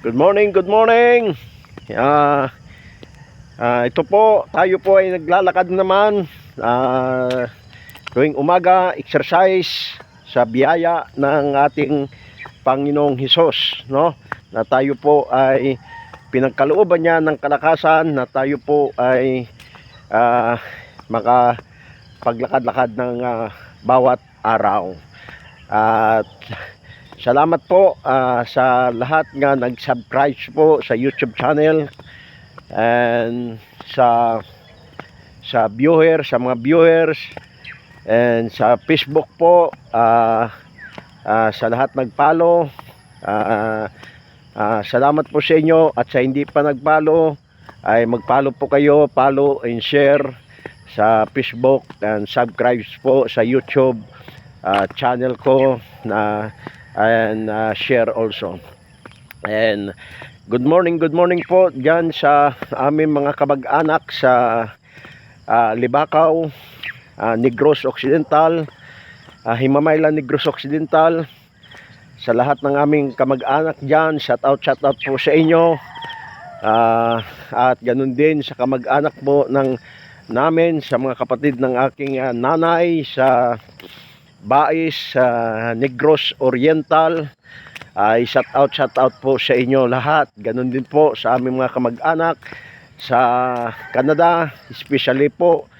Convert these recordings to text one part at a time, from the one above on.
Good morning, good morning. Ito po, tayo po ay naglalakad naman tuwing umaga, exercise sa biyaya ng ating Panginoong Hesus, no? Na tayo po ay pinagkalooban niya ng kalakasan, na tayo po ay makapaglakad-lakad ng bawat araw. At salamat po sa lahat nga nag-subscribe po sa YouTube channel, and sa mga viewers, and sa Facebook po, sa lahat nag-follow. Salamat po sa inyo, at sa hindi pa nag-follow ay mag-follow po kayo, follow and share sa Facebook, and subscribe po sa YouTube channel ko and share also. And good morning po dyan sa aming mga kamag-anak sa Libakaw, Negros Occidental, Himamaylan, Negros Occidental. Sa lahat ng aming kamag-anak dyan, shout out po sa inyo. At ganun din sa kamag-anak po namin, sa mga kapatid ng aking nanay sa Bais, Negros Oriental. Shout out po sa inyo lahat. Ganun din po sa aming mga kamag-anak sa Canada, especially po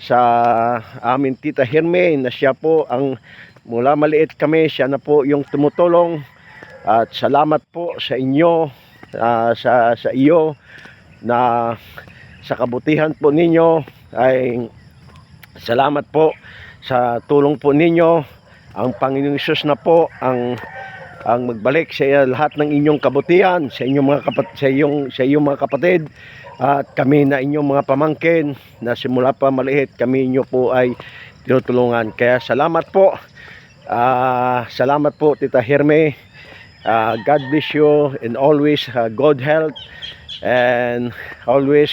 sa aming tita Herme, na siya po ang mula maliit kami, siya na po yung tumutulong. At salamat po sa inyo, sa iyo, na sa kabutihan po ninyo, ay salamat po sa tulong po ninyo. Ang Panginoong Hesus na po ang magbalik sa lahat ng inyong kabutihan, sa inyong mga kapatid, at kami na inyong mga pamangkin na simula pa maliit kami inyo po ay tinutulungan. Kaya salamat po. Salamat po Tita Herme. God bless you, and always good health, and always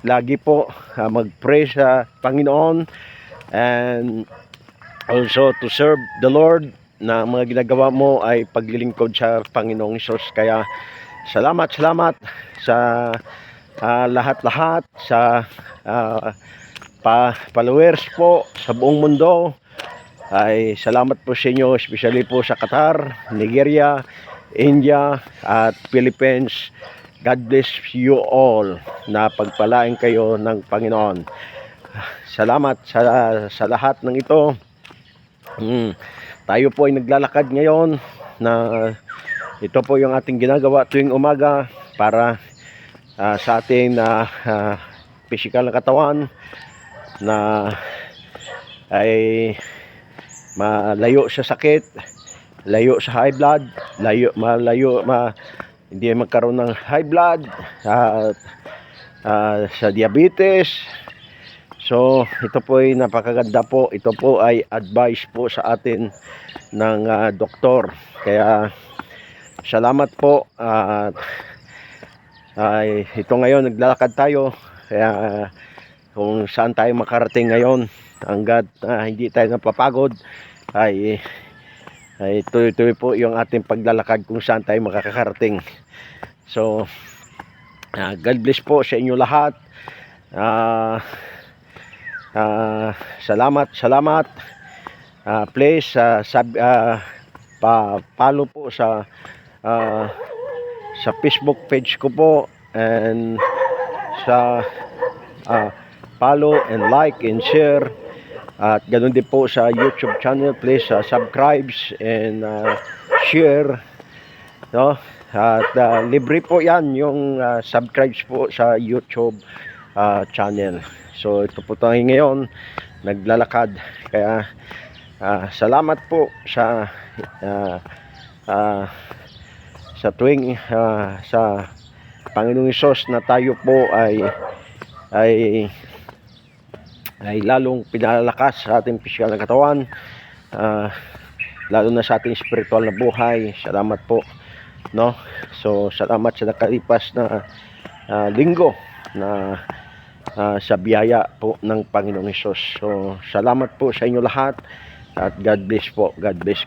lagi po mag-pray sa Panginoon, and also to serve the Lord, na mga ginagawa mo ay paglilingkod sa Panginoong Hesus. Kaya salamat sa lahat-lahat, sa followers po sa buong mundo. Ay salamat po sa inyo, especially po sa Qatar, Nigeria, India at Philippines. God bless you all, na pagpalain kayo ng Panginoon. Salamat sa lahat ng ito. Tayo po ay naglalakad ngayon, na ito po yung ating ginagawa tuwing umaga para sa ating physical na katawan, na ay malayo sa sakit, layo sa high blood, hindi magkaroon ng high blood at sa diabetes. So ito po ay napakaganda po. Ito po ay advice po sa atin ng doktor. Kaya salamat po. Ito ngayon naglalakad tayo. Kaya kung saan tayo makarating ngayon, hanggat hindi tayo napapagod, ay tuloy-tuloy po yung ating paglalakad kung saan tayo makakarating. So God bless po sa inyo lahat. Salamat. Please follow po sa Facebook page ko po, and sa follow and like and share, at ganun din po sa YouTube channel. Please subscribe and share, no? At libre po yan yung subscribe po sa YouTube channel. So ito po tayo ngayon naglalakad. Kaya salamat po sa tuwing sa Panginoong Hesus, na tayo po ay lalong pinalakas sa ating pisikal na katawan, lalo na sa ating spiritual na buhay. Salamat po, no? So salamat sa nakalipas na linggo, na sa biyaya po ng Panginoong Hesus. So salamat po sa inyo lahat, at God bless po. God bless.